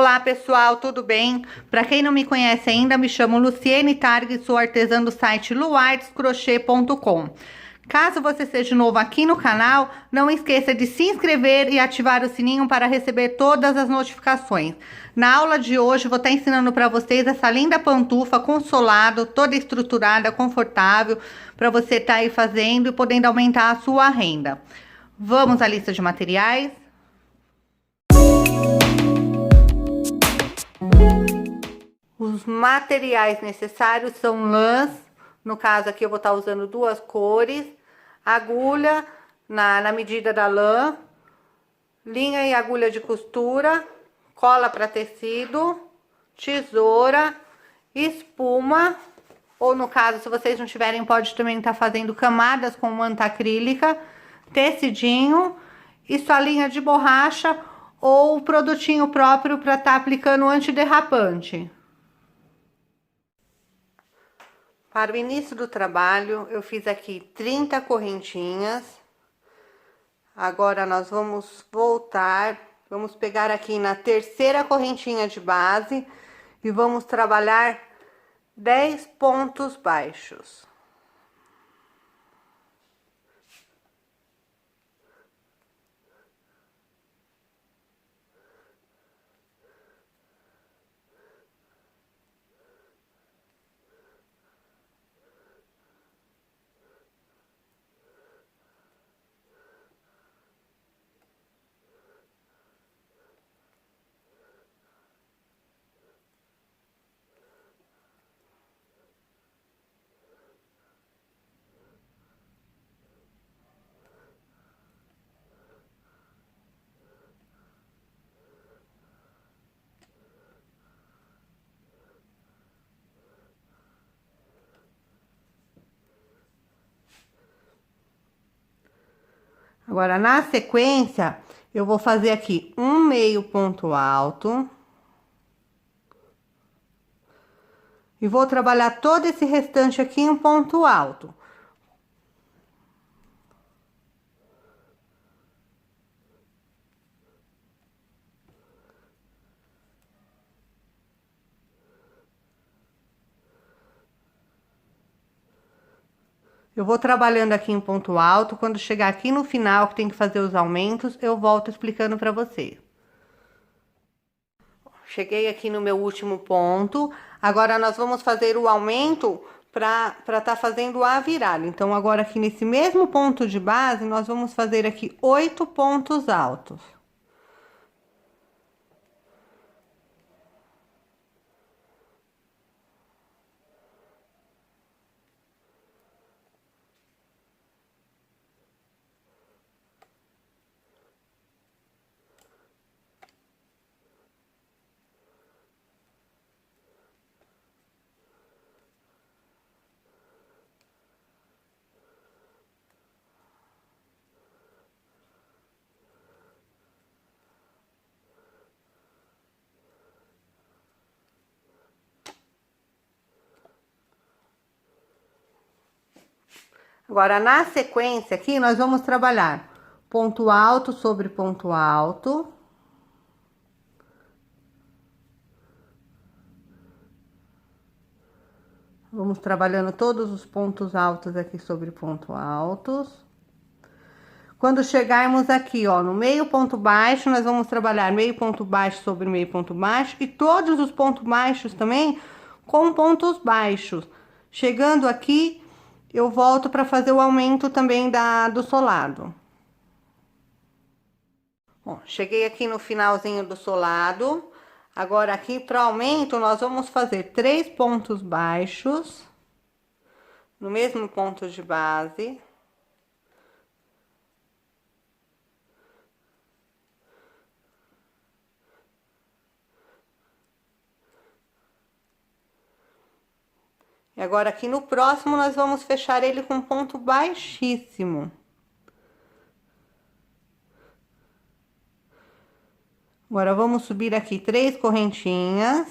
Olá pessoal, tudo bem? Para quem não me conhece ainda, me chamo Luciene Targ, sou artesã do site luardescrochê.com. Caso você seja novo aqui no canal, não esqueça de se inscrever e ativar o sininho para receber todas as notificações. Na aula de hoje vou estar ensinando para vocês essa linda pantufa com solado, toda estruturada, confortável, para você estar aí fazendo e podendo aumentar a sua renda. Vamos à lista de materiais? Os materiais necessários são lãs, no caso aqui eu vou estar usando 2 cores, agulha na medida da lã, linha e agulha de costura, cola para tecido, tesoura, espuma, ou no caso, se vocês não tiverem, pode também estar fazendo camadas com manta acrílica, tecidinho e sua linha de borracha ou o produtinho próprio para estar aplicando antiderrapante. Para o início do trabalho, eu fiz aqui 30 correntinhas. Agora nós vamos voltar, vamos pegar aqui na terceira correntinha de base e vamos trabalhar 10 pontos baixos. Agora, na sequência, eu vou fazer aqui um meio ponto alto. E vou trabalhar todo esse restante aqui em um ponto alto. Eu vou trabalhando aqui em ponto alto, quando chegar aqui no final, que tem que fazer os aumentos, eu volto explicando para vocês. Cheguei aqui no meu último ponto, agora nós vamos fazer o aumento para estar fazendo a virada. Então, agora aqui nesse mesmo ponto de base, nós vamos fazer aqui 8 pontos altos. Agora, na sequência aqui, nós vamos trabalhar ponto alto sobre ponto alto. Vamos trabalhando todos os pontos altos aqui sobre ponto altos. Quando chegarmos aqui, ó, no meio ponto baixo, nós vamos trabalhar meio ponto baixo sobre meio ponto baixo e todos os pontos baixos também com pontos baixos. Chegando aqui, eu volto para fazer o aumento também do solado. Bom, cheguei aqui no finalzinho do solado. Agora aqui para aumento nós vamos fazer 3 pontos baixos no mesmo ponto de base. E agora aqui no próximo nós vamos fechar ele com ponto baixíssimo. Agora vamos subir aqui 3 correntinhas.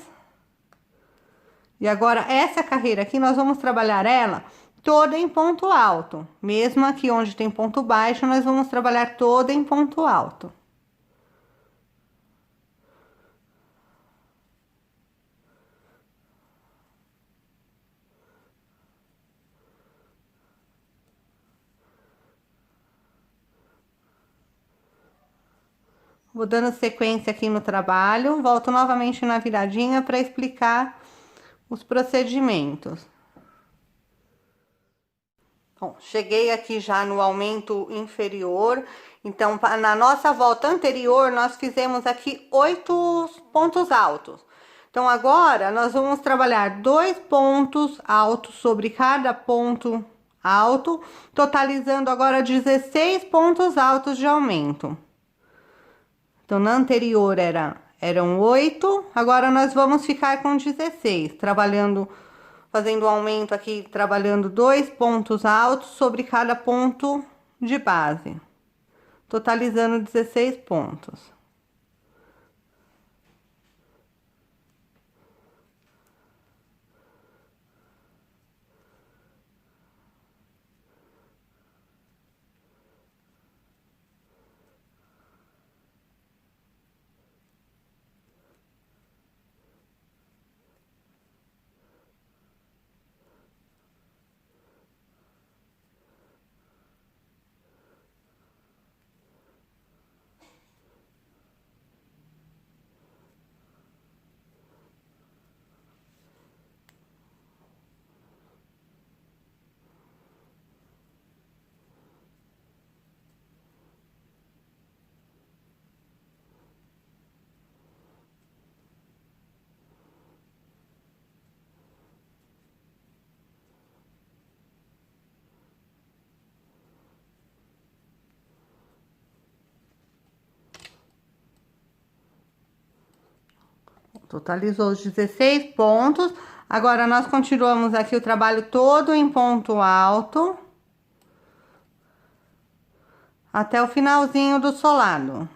E agora essa carreira aqui nós vamos trabalhar ela toda em ponto alto. Mesmo aqui onde tem ponto baixo, nós vamos trabalhar toda em ponto alto. Vou dando sequência aqui no trabalho, volto novamente na viradinha para explicar os procedimentos. Bom, cheguei aqui já no aumento inferior, então na nossa volta anterior nós fizemos aqui 8 pontos altos. Então agora nós vamos trabalhar 2 pontos altos sobre cada ponto alto, totalizando agora 16 pontos altos de aumento. Então na anterior eram 8, agora nós vamos ficar com 16, fazendo um aumento aqui, trabalhando 2 pontos altos sobre cada ponto de base, totalizando 16 pontos. Totalizou os 16 pontos. Agora, nós continuamos aqui o trabalho todo em ponto alto, até o finalzinho do solado.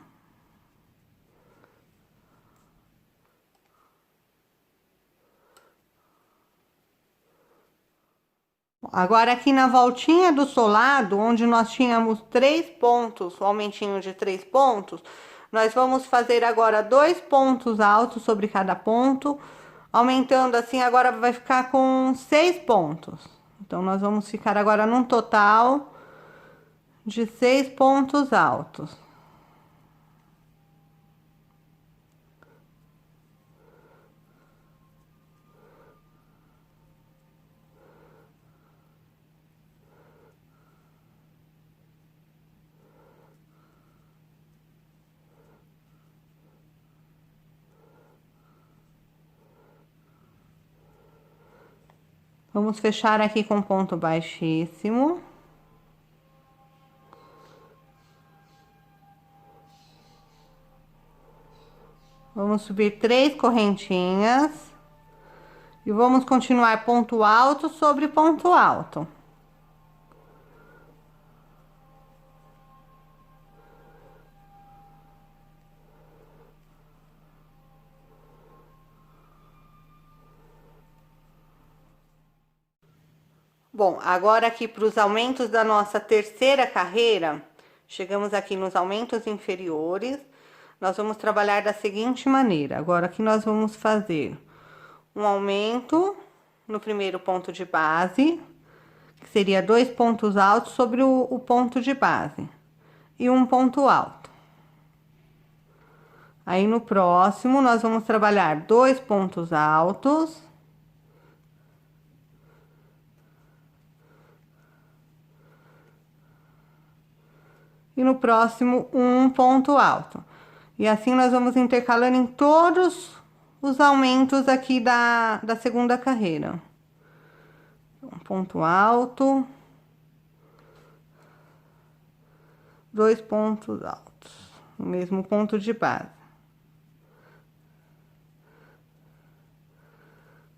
Agora, aqui na voltinha do solado, onde nós tínhamos 3 pontos, o aumentinho de 3 pontos, nós vamos fazer agora 2 pontos altos sobre cada ponto, aumentando assim, agora vai ficar com 6 pontos. Então, nós vamos ficar agora num total de 6 pontos altos. Vamos fechar aqui com ponto baixíssimo. Vamos subir 3 correntinhas. E vamos continuar ponto alto sobre ponto alto. Bom, agora aqui para os aumentos da nossa terceira carreira, chegamos aqui nos aumentos inferiores, nós vamos trabalhar da seguinte maneira. Agora aqui nós vamos fazer um aumento no primeiro ponto de base, que seria 2 pontos altos sobre o ponto de base, e um ponto alto. Aí no próximo nós vamos trabalhar 2 pontos altos. E no próximo, um ponto alto. E assim nós vamos intercalando em todos os aumentos aqui da segunda carreira. Um ponto alto. 2 pontos altos. No mesmo ponto de base.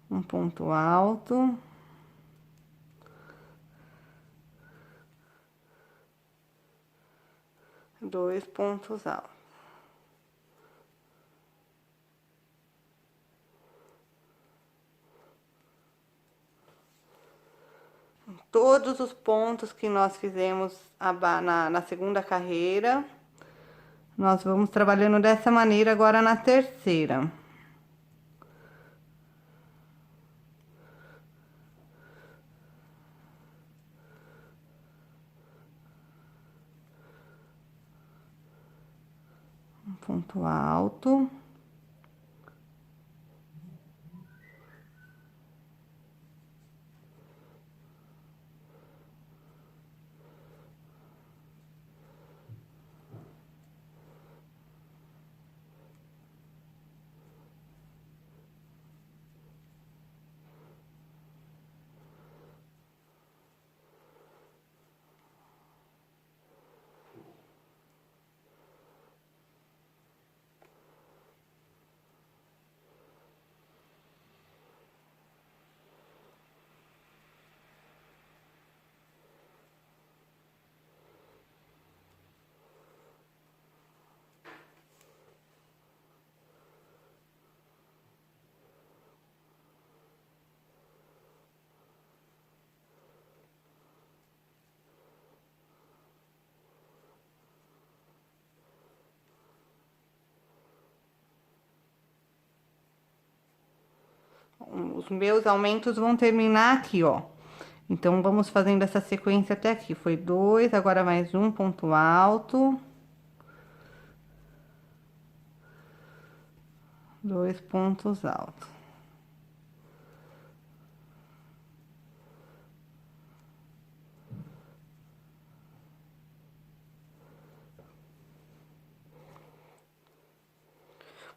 Um ponto alto. Dois pontos altos. Todos os pontos que nós fizemos na segunda carreira, nós vamos trabalhando dessa maneira agora na terceira. Um ponto alto. Os meus aumentos vão terminar aqui, ó. Então, vamos fazendo essa sequência até aqui. Foi 2, agora mais um ponto alto. 2 pontos altos.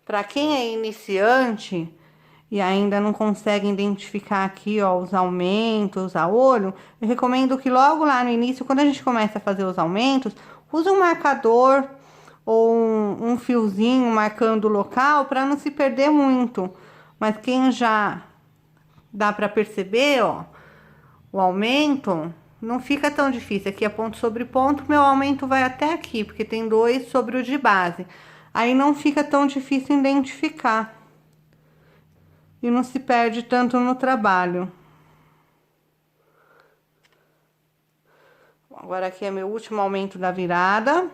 Para quem é iniciante e ainda não consegue identificar aqui, ó, os aumentos a olho, eu recomendo que logo lá no início, quando a gente começa a fazer os aumentos, use um marcador ou um fiozinho marcando o local para não se perder muito. Mas quem já dá para perceber, ó, o aumento, não fica tão difícil. Aqui é ponto sobre ponto, meu aumento vai até aqui, porque tem 2 sobre o de base. Aí não fica tão difícil identificar. E não se perde tanto no trabalho. Agora aqui é meu último aumento da virada.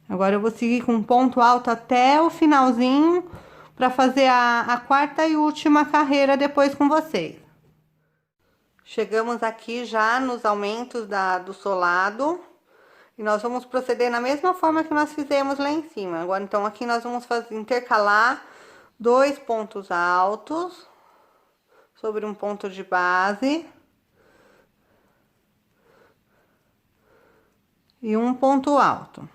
Agora eu vou seguir com ponto alto até o finalzinho para fazer a quarta e última carreira depois com vocês. Chegamos aqui já nos aumentos do solado. E nós vamos proceder na mesma forma que nós fizemos lá em cima. Agora, então, aqui nós vamos intercalar 2 pontos altos sobre um ponto de base. E um ponto alto.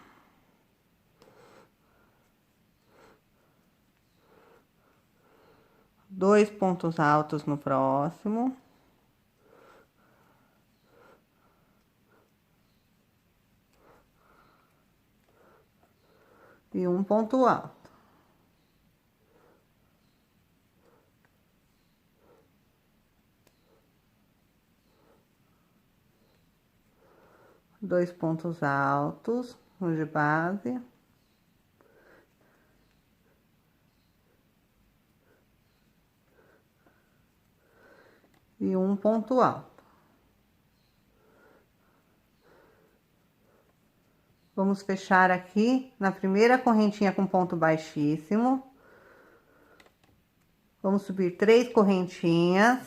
Dois pontos altos no próximo. E um ponto alto. Dois pontos altos no de base. E um ponto alto. Vamos fechar aqui na primeira correntinha com ponto baixíssimo. Vamos subir 3 correntinhas.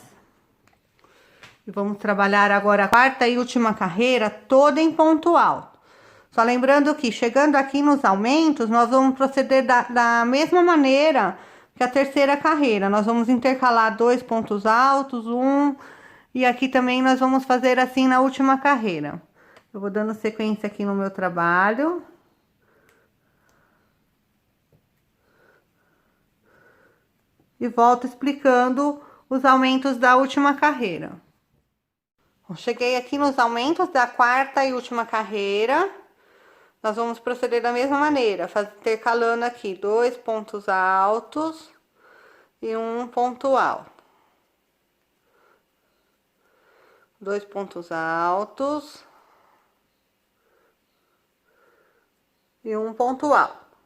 E vamos trabalhar agora a quarta e última carreira toda em ponto alto. Só lembrando que, chegando aqui nos aumentos, nós vamos proceder da mesma maneira que a terceira carreira. Nós vamos intercalar 2 pontos altos, e aqui também nós vamos fazer assim na última carreira. Eu vou dando sequência aqui no meu trabalho. E volto explicando os aumentos da última carreira. Bom, cheguei aqui nos aumentos da quarta e última carreira. Nós vamos proceder da mesma maneira, intercalando aqui 2 pontos altos e um ponto alto. 2 pontos altos e um ponto alto.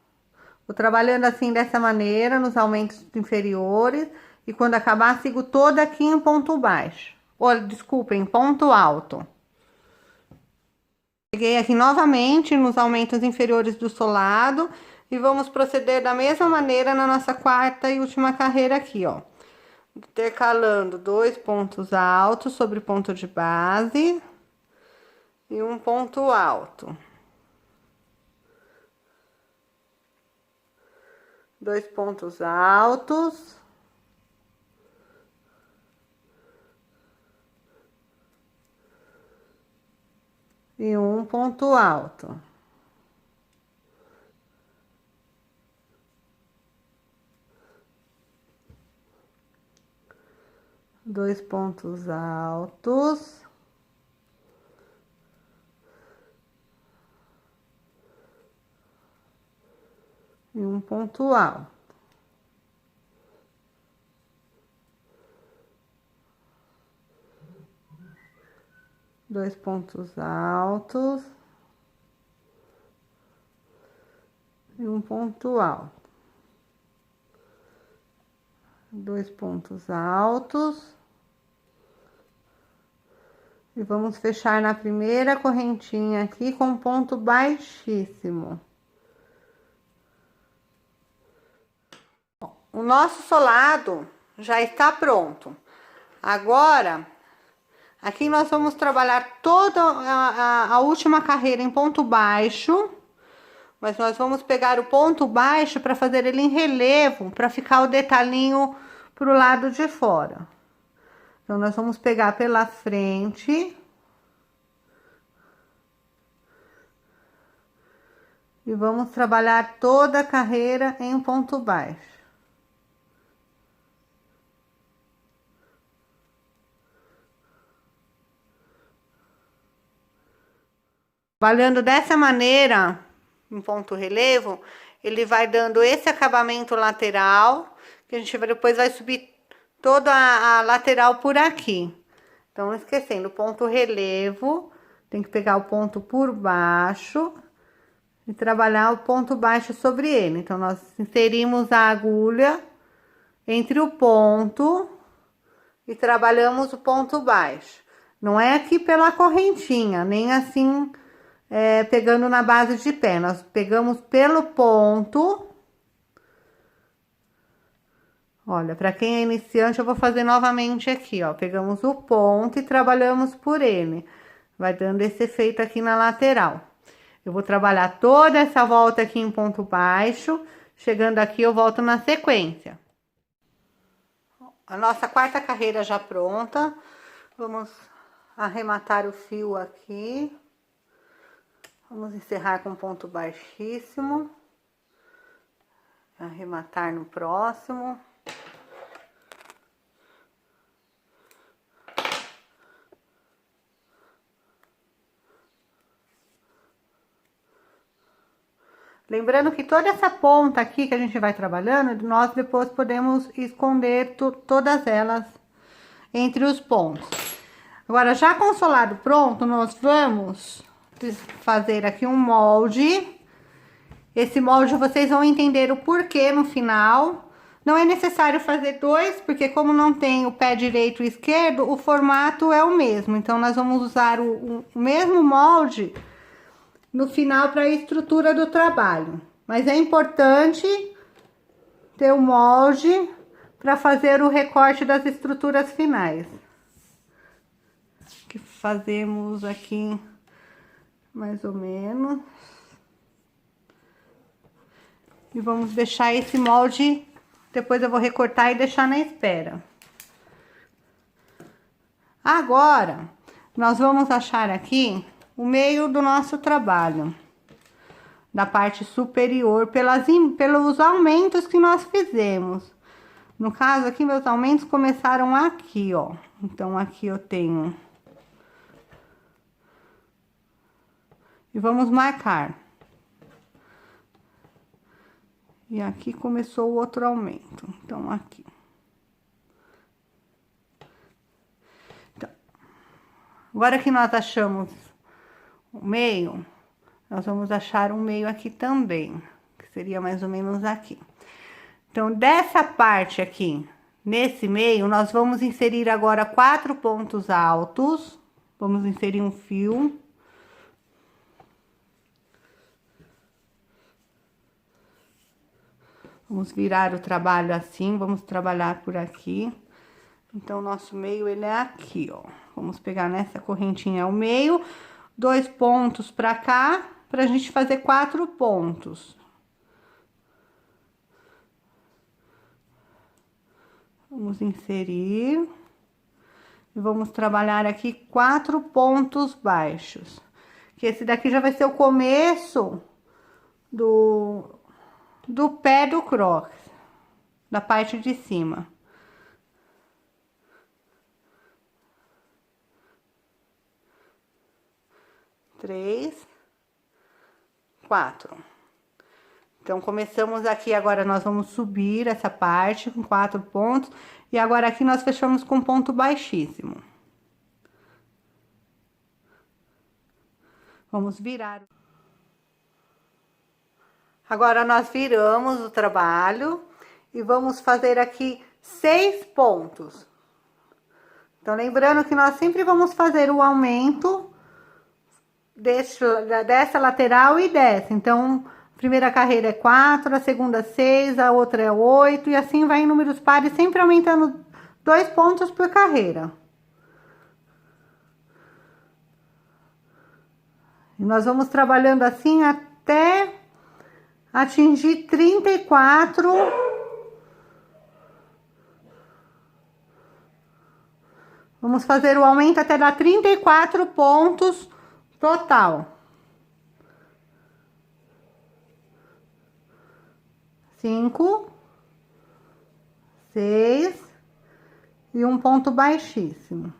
Vou trabalhando assim dessa maneira nos aumentos inferiores e quando acabar sigo toda aqui em ponto baixo. Olha, desculpem, ponto alto. Cheguei aqui novamente nos aumentos inferiores do solado e vamos proceder da mesma maneira na nossa quarta e última carreira aqui, ó. Intercalando 2 pontos altos sobre ponto de base e um ponto alto. 2 pontos altos. E um ponto alto. Dois pontos altos. E um ponto alto. Dois pontos altos. E um ponto alto. Dois pontos altos. E vamos fechar na primeira correntinha aqui com ponto baixíssimo. O nosso solado já está pronto. Agora, aqui nós vamos trabalhar toda a última carreira em ponto baixo, mas nós vamos pegar o ponto baixo para fazer ele em relevo, para ficar o detalhinho pro lado de fora. Então, nós vamos pegar pela frente e vamos trabalhar toda a carreira em ponto baixo. Trabalhando dessa maneira, em ponto relevo, ele vai dando esse acabamento lateral, que a gente depois vai subir toda a lateral por aqui. Então, não esquecendo, o ponto relevo, tem que pegar o ponto por baixo e trabalhar o ponto baixo sobre ele. Então, nós inserimos a agulha entre o ponto e trabalhamos o ponto baixo. Não é aqui pela correntinha, nem assim... pegando na base de pé, nós pegamos pelo ponto. Olha, para quem é iniciante, eu vou fazer novamente aqui, ó. Pegamos o ponto e trabalhamos por ele. Vai dando esse efeito aqui na lateral. Eu vou trabalhar toda essa volta aqui em ponto baixo. Chegando aqui, eu volto na sequência. A nossa quarta carreira já pronta. Vamos arrematar o fio aqui. Vamos encerrar com ponto baixíssimo. Arrematar no próximo. Lembrando que toda essa ponta aqui que a gente vai trabalhando, nós depois podemos esconder todas elas entre os pontos. Agora, já com o solado pronto, nós vamos fazer aqui um molde. Esse molde vocês vão entender o porquê no final. Não é necessário fazer dois, porque como não tem o pé direito e esquerdo, o formato é o mesmo. Então, nós vamos usar o mesmo molde no final para a estrutura do trabalho. Mas é importante ter o molde para fazer o recorte das estruturas finais. Que fazemos aqui mais ou menos. E vamos deixar esse molde, depois eu vou recortar e deixar na espera. Agora, nós vamos achar aqui o meio do nosso trabalho. Da parte superior, pelos aumentos que nós fizemos. No caso aqui, meus aumentos começaram aqui, ó. Então, aqui eu tenho... E vamos marcar. E aqui começou o outro aumento. Então, aqui. Então, agora que nós achamos o meio, nós vamos achar um meio aqui também. Que seria mais ou menos aqui. Então, dessa parte aqui, nesse meio, nós vamos inserir agora 4 pontos altos. Vamos inserir um fio. Vamos virar o trabalho assim, vamos trabalhar por aqui. Então, nosso meio, ele é aqui, ó. Vamos pegar nessa correntinha o meio. 2 pontos pra cá, pra gente fazer 4 pontos. Vamos inserir. E vamos trabalhar aqui 4 pontos baixos. Que esse daqui já vai ser o começo do pé do crocs, da parte de cima. Três, 4. Então, começamos aqui, agora nós vamos subir essa parte com 4 pontos. E agora aqui nós fechamos com ponto baixíssimo. Vamos virar. Agora, nós viramos o trabalho e vamos fazer aqui 6 pontos. Então, lembrando que nós sempre vamos fazer o aumento dessa lateral e dessa. Então, a primeira carreira é 4, a segunda 6, a outra é 8, e assim vai em números pares, sempre aumentando 2 pontos por carreira. E nós vamos trabalhando assim até atingir 34. Vamos fazer o aumento até dar 34 pontos total. 5, 6 e um ponto baixíssimo.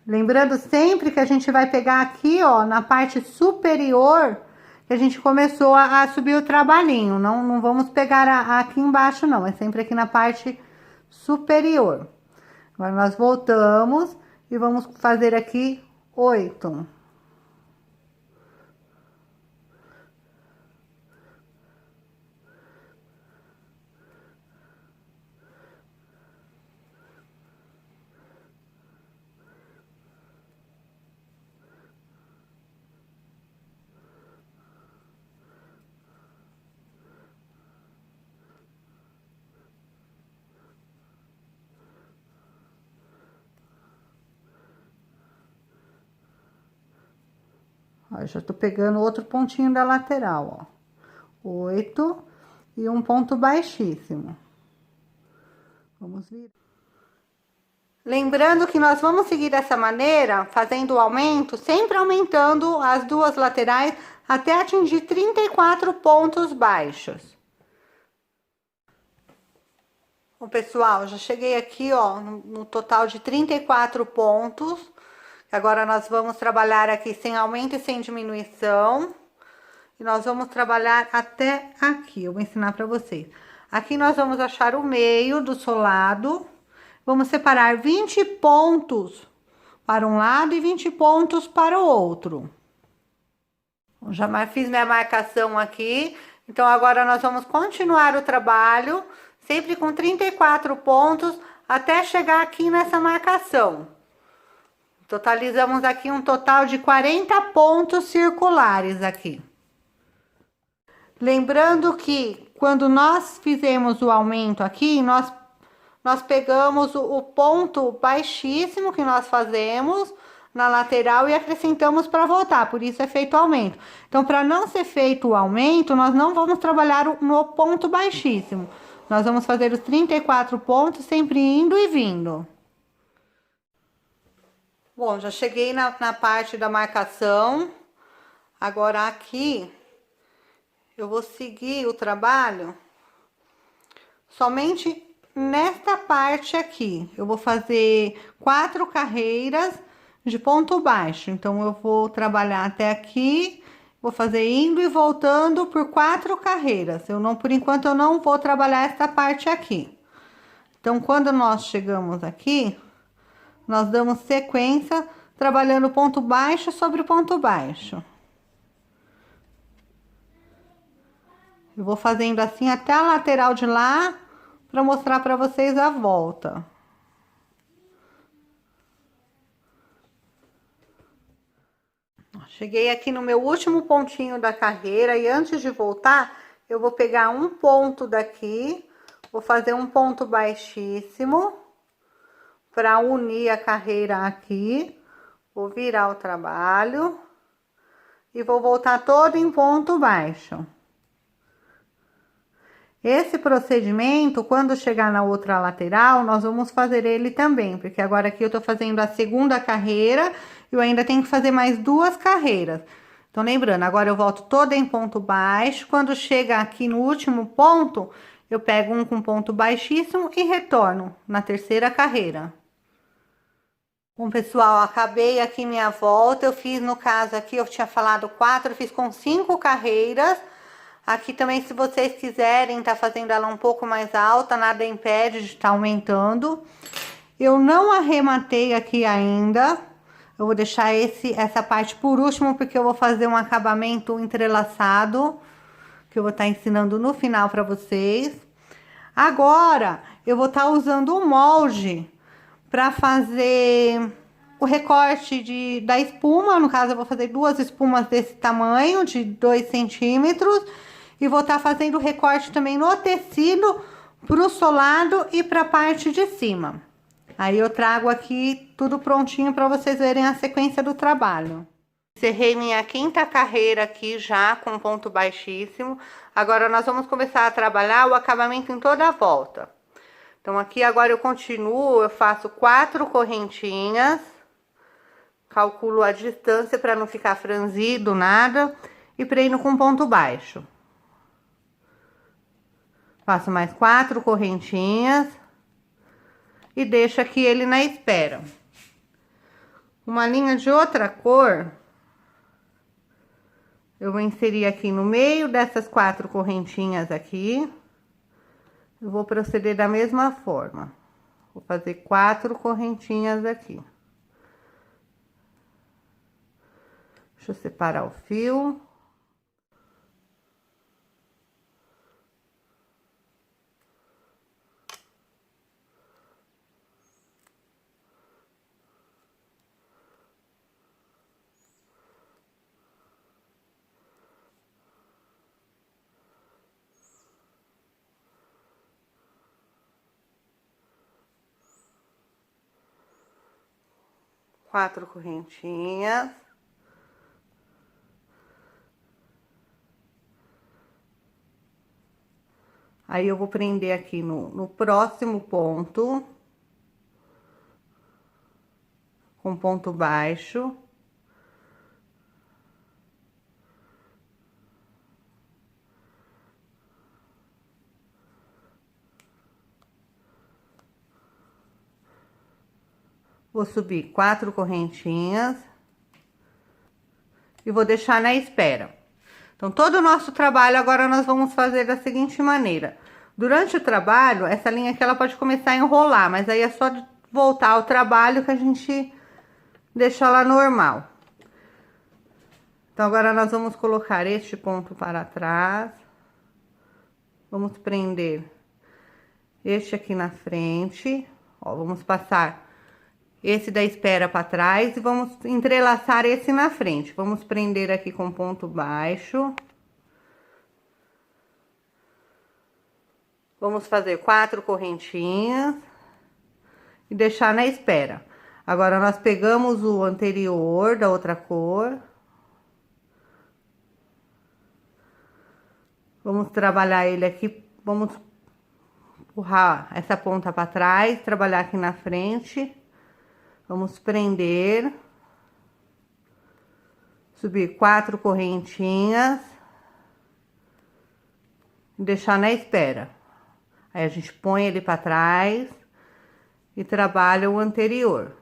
Lembrando sempre que a gente vai pegar aqui, ó, na parte superior, que a gente começou a subir o trabalhinho. Não vamos pegar aqui embaixo, não. É sempre aqui na parte superior. Agora, nós voltamos e vamos fazer aqui 8. Ó, já tô pegando outro pontinho da lateral, ó. 8 e um ponto baixíssimo. Vamos vir. Lembrando que nós vamos seguir dessa maneira, fazendo o aumento, sempre aumentando as duas laterais até atingir 34 pontos baixos. Bom, pessoal, já cheguei aqui, ó, no total de 34 pontos. Agora, nós vamos trabalhar aqui sem aumento e sem diminuição. E nós vamos trabalhar até aqui, eu vou ensinar pra vocês. Aqui nós vamos achar o meio do solado. Vamos separar 20 pontos para um lado e 20 pontos para o outro. Já fiz minha marcação aqui. Então, agora nós vamos continuar o trabalho, sempre com 34 pontos, até chegar aqui nessa marcação. Totalizamos aqui um total de 40 pontos circulares aqui. Lembrando que quando nós fizemos o aumento aqui, nós pegamos o ponto baixíssimo que nós fazemos na lateral e acrescentamos para voltar, por isso é feito o aumento. Então, para não ser feito o aumento, nós não vamos trabalhar no ponto baixíssimo. Nós vamos fazer os 34 pontos sempre indo e vindo. Bom, já cheguei na parte da marcação. Agora aqui, eu vou seguir o trabalho somente nesta parte aqui. Eu vou fazer 4 carreiras de ponto baixo. Então, eu vou trabalhar até aqui, vou fazer indo e voltando por 4 carreiras. Por enquanto, eu não vou trabalhar esta parte aqui. Então, quando nós chegamos aqui, nós damos sequência trabalhando ponto baixo sobre ponto baixo. Eu vou fazendo assim até a lateral de lá, para mostrar para vocês a volta. Cheguei aqui no meu último pontinho da carreira e antes de voltar, eu vou pegar um ponto daqui, vou fazer um ponto baixíssimo para unir a carreira aqui. Vou virar o trabalho e vou voltar todo em ponto baixo. Esse procedimento, quando chegar na outra lateral, nós vamos fazer ele também, porque agora aqui eu tô fazendo a segunda carreira e eu ainda tenho que fazer mais 2 carreiras. Então, lembrando, agora eu volto toda em ponto baixo, quando chega aqui no último ponto, eu pego um com ponto baixíssimo e retorno na terceira carreira. Bom, pessoal, acabei aqui minha volta, eu fiz, no caso aqui, eu tinha falado 4, eu fiz com 5 carreiras. Aqui também, se vocês quiserem tá fazendo ela um pouco mais alta, nada impede de estar aumentando. Eu não arrematei aqui ainda. Eu vou deixar essa parte por último, porque eu vou fazer um acabamento entrelaçado, que eu vou estar ensinando no final para vocês. Agora, eu vou estar usando o molde para fazer o recorte da espuma. No caso, eu vou fazer 2 espumas desse tamanho, de 2 centímetros. E vou estar fazendo o recorte também no tecido, pro solado e pra parte de cima. Aí eu trago aqui tudo prontinho para vocês verem a sequência do trabalho. Encerrei minha 5ª carreira aqui já com ponto baixíssimo. Agora nós vamos começar a trabalhar o acabamento em toda a volta. Então aqui agora eu continuo, eu faço 4 correntinhas. Calculo a distância para não ficar franzido nada. E prendo com ponto baixo. Faço mais 4 correntinhas. E deixo aqui ele na espera. Uma linha de outra cor. Eu vou inserir aqui no meio dessas 4 correntinhas aqui. Eu vou proceder da mesma forma. Vou fazer 4 correntinhas aqui. Deixa eu separar o fio. Quatro correntinhas. Aí eu vou prender aqui no próximo ponto, com ponto baixo. Vou subir 4 correntinhas e vou deixar na espera. Então, todo o nosso trabalho agora nós vamos fazer da seguinte maneira. Durante o trabalho, essa linha aqui ela pode começar a enrolar, mas aí é só voltar ao trabalho que a gente deixa ela normal. Então, agora nós vamos colocar este ponto para trás. Vamos prender este aqui na frente. Ó, vamos passar esse da espera para trás e vamos entrelaçar esse na frente. Vamos prender aqui com ponto baixo. Vamos fazer 4 correntinhas e deixar na espera. Agora, nós pegamos o anterior da outra cor. Vamos trabalhar ele aqui, vamos empurrar essa ponta para trás, trabalhar aqui na frente. Vamos prender, subir 4 correntinhas, e deixar na espera. Aí, a gente põe ele para trás e trabalha o anterior,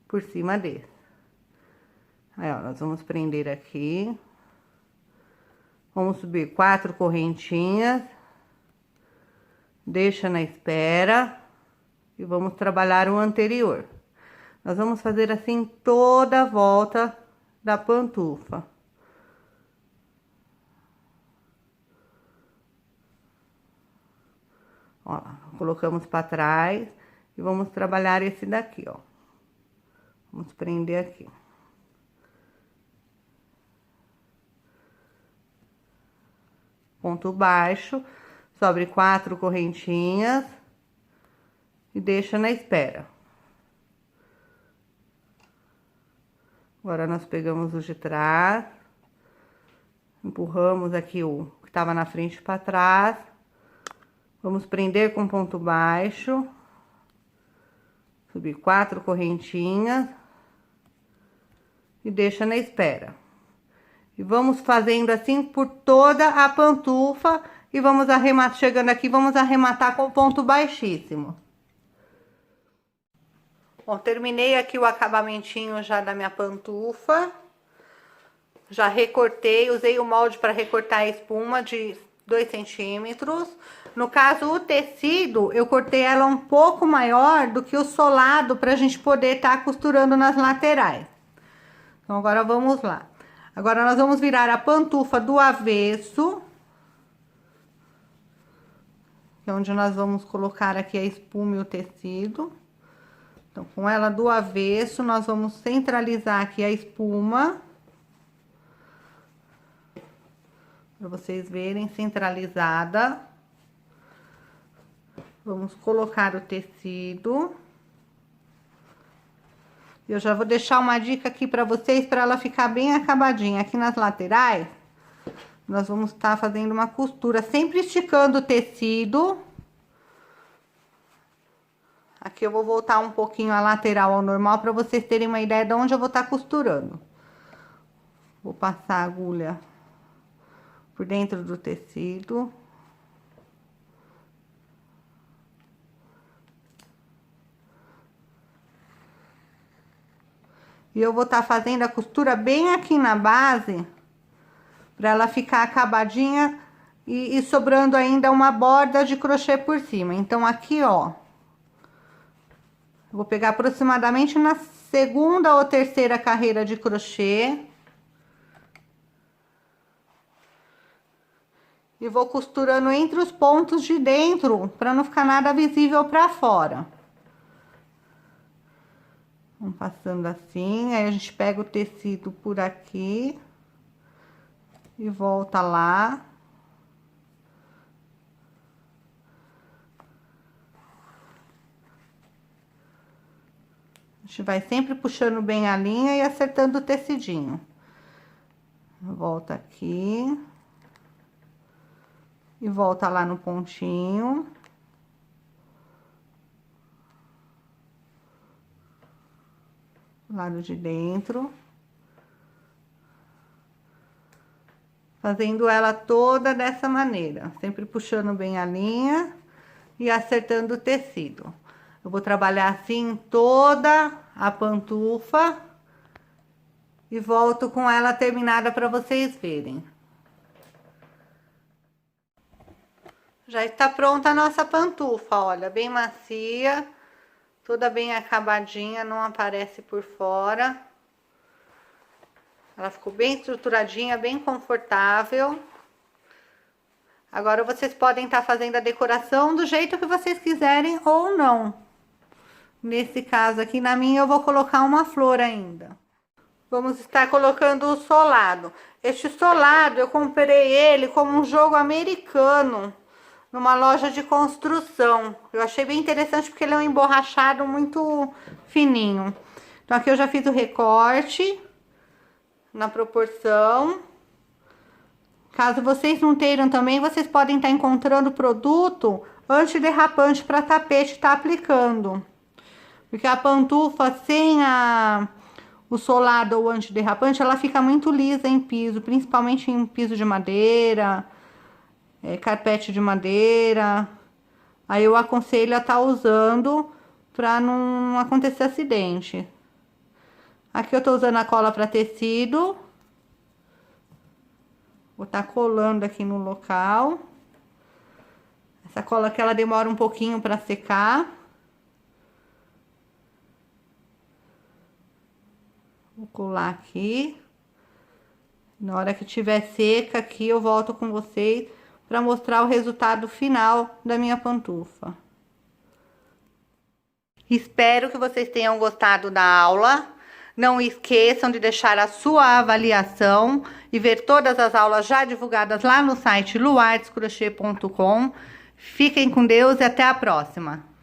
por cima desse. Aí, ó, nós vamos prender aqui. Vamos subir 4 correntinhas, deixa na espera. E vamos trabalhar o anterior. Nós vamos fazer assim toda a volta da pantufa. Ó, colocamos para trás e vamos trabalhar esse daqui, ó. Vamos prender aqui. Ponto baixo, sobre 4 correntinhas. E deixa na espera. Agora nós pegamos o de trás, empurramos aqui o que estava na frente para trás. Vamos prender com ponto baixo, subir 4 correntinhas e deixa na espera. E vamos fazendo assim por toda a pantufa e vamos arrematar, chegando aqui, vamos arrematar com ponto baixíssimo. Bom, terminei aqui o acabamentinho já da minha pantufa. Já recortei, usei o molde para recortar a espuma de 2 centímetros. No caso, o tecido, eu cortei ela um pouco maior do que o solado para a gente poder estar costurando nas laterais. Então, agora vamos lá. Agora, nós vamos virar a pantufa do avesso. Que é onde nós vamos colocar aqui a espuma e o tecido. Então, com ela do avesso, nós vamos centralizar aqui a espuma. Para vocês verem, centralizada. Vamos colocar o tecido. Eu já vou deixar uma dica aqui para vocês, para ela ficar bem acabadinha. Aqui nas laterais, nós vamos estar fazendo uma costura, sempre esticando o tecido. Aqui eu vou voltar um pouquinho a lateral ao normal, para vocês terem uma ideia de onde eu vou estar costurando. Vou passar a agulha por dentro do tecido. E eu vou estar fazendo a costura bem aqui na base, para ela ficar acabadinha e sobrando ainda uma borda de crochê por cima. Então, aqui, ó, vou pegar aproximadamente na segunda ou terceira carreira de crochê. E vou costurando entre os pontos de dentro, para não ficar nada visível para fora. Vamos passando assim, aí a gente pega o tecido por aqui e volta lá. A gente vai sempre puxando bem a linha e acertando o tecidinho. Volta aqui. E volta lá no pontinho. Lado de dentro. Fazendo ela toda dessa maneira. Sempre puxando bem a linha e acertando o tecido. Eu vou trabalhar assim toda a pantufa. E volto com ela terminada para vocês verem. Já está pronta a nossa pantufa, olha, bem macia, toda bem acabadinha, não aparece por fora. Ela ficou bem estruturadinha, bem confortável. Agora vocês podem estar fazendo a decoração do jeito que vocês quiserem ou não. Nesse caso aqui, na minha, eu vou colocar uma flor ainda. Vamos estar colocando o solado. Este solado, eu comprei ele como um jogo americano, numa loja de construção. Eu achei bem interessante porque ele é um emborrachado muito fininho. Então, aqui eu já fiz o recorte na proporção. Caso vocês não tenham também, vocês podem estar encontrando produto antiderrapante para tapete estar aplicando. Porque a pantufa sem o solado ou antiderrapante, ela fica muito lisa em piso, principalmente em piso de madeira, carpete de madeira. Aí eu aconselho a estar usando para não acontecer acidente. Aqui eu tô usando a cola para tecido. Vou estar colando aqui no local. Essa cola aqui ela demora um pouquinho para secar. Vou colar aqui. Na hora que tiver seca aqui, eu volto com vocês para mostrar o resultado final da minha pantufa. Espero que vocês tenham gostado da aula. Não esqueçam de deixar a sua avaliação e ver todas as aulas já divulgadas lá no site luardescrochê.com. Fiquem com Deus e até a próxima!